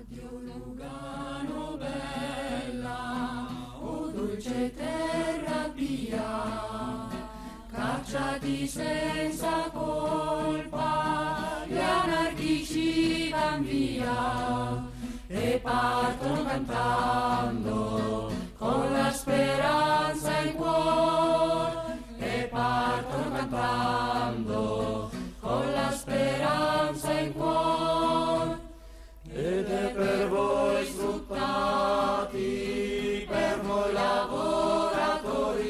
Addio Lugano bella, o dolce terra pia, cacciati senza colpa, gli anarchici van via e partono cantando con la speranza in cuore, e partono cantando con la speranza in cuore. Ed è per voi sfruttati, per voi lavoratori,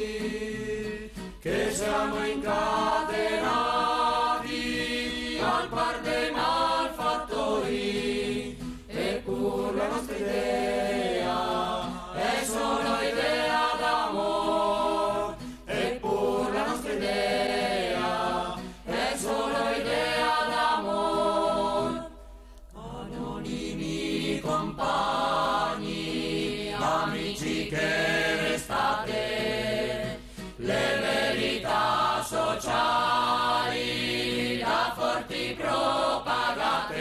che siamo incatenati al par dei malfattori, eppur la nostra idea è solo idea d'amor, eppur la nostra idea è solo idea d'amor. Anonimi compagni, amici che restate, le verità sociali da forti propagate,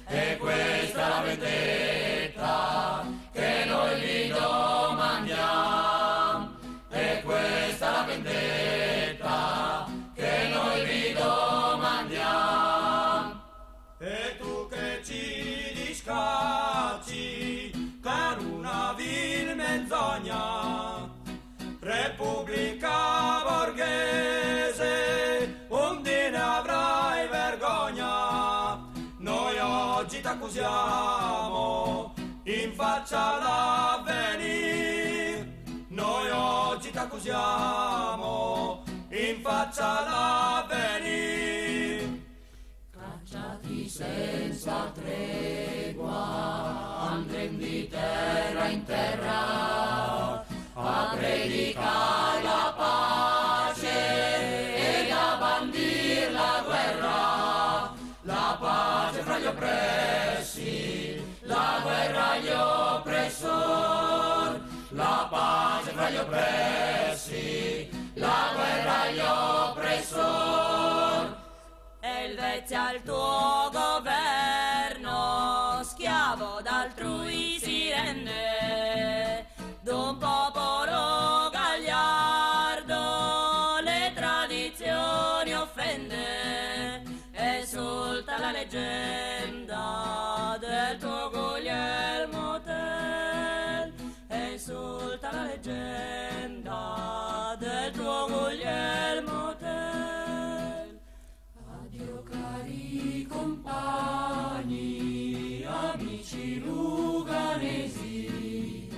e questa è la vendetta che noi vi domandiamo, e questa è la vendetta che noi vi domandiamo. E tu che ci discacci con una vil menzogna, Repubblica borghese, onde ne avrai vergogna. Noi oggi t'accusiamo in faccia l'avvenir, noi oggi t'accusiamo in faccia l'avvenir. Cacciati senza tregua, andrem di terra in terra a predicare la pace ed a bandir la guerra, la pace fra gli oppressi, la guerra agli oppressori, la pace fra gli oppressi, la guerra agli oppressori. Elvezia il tuo governo, schiavo d'altrui si rende, d'un popolo gagliardo le tradizioni offende, esulta la leggenda del tuo Guglielmo Tell, esulta la leggenda del tuo Guglielmo Tell. Addio cari compagni, amici luganesi,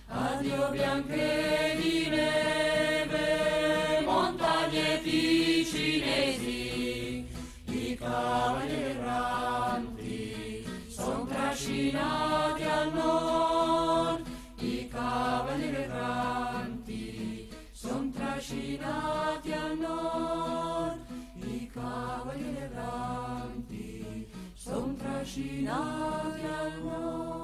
addio bianche di neve, montagne ticinesi, i cavalieri erranti son trascinati al nord, i cavalieri erranti son trascinati al nord, i cavalieri erranti son trascinati al nord.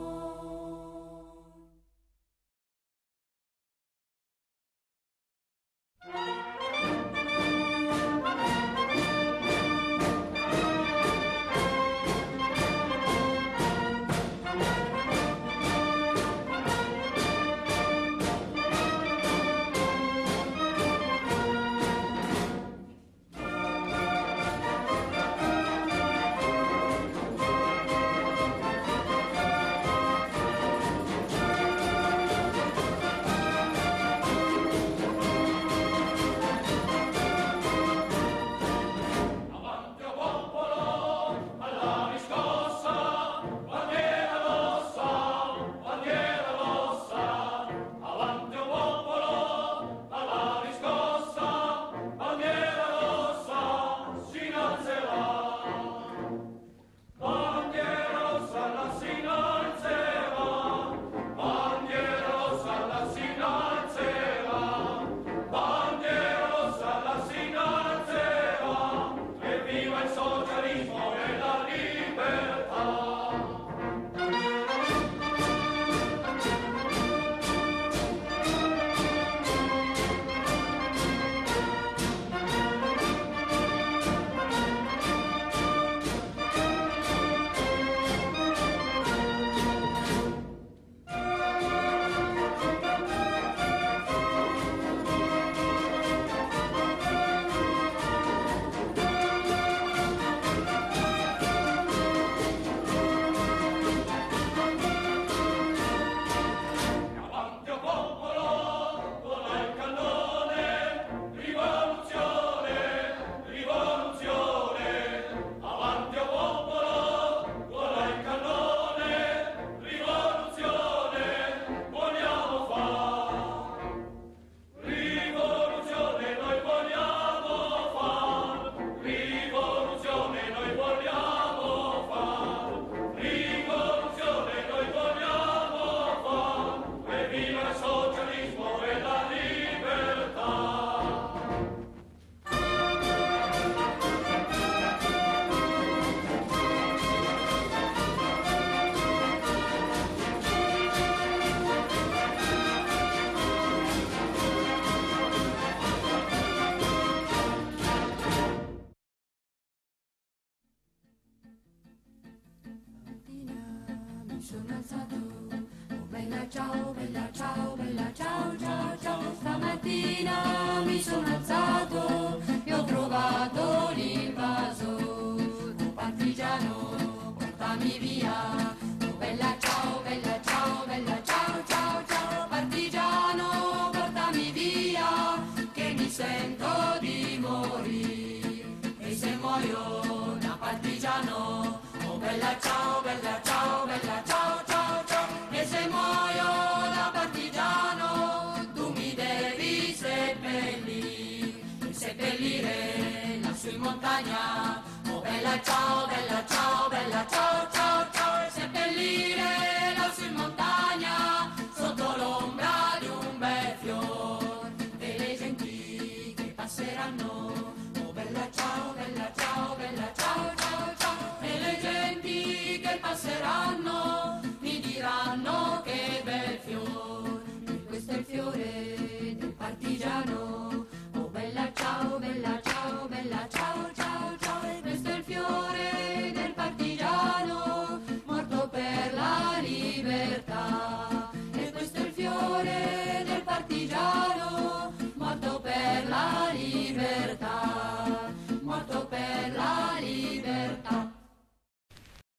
sono alzato, oh bella ciao, bella ciao, bella ciao, ciao, ciao. Stamattina mi sono alzato e ho trovato l'invasore. Oh partigiano, portami via,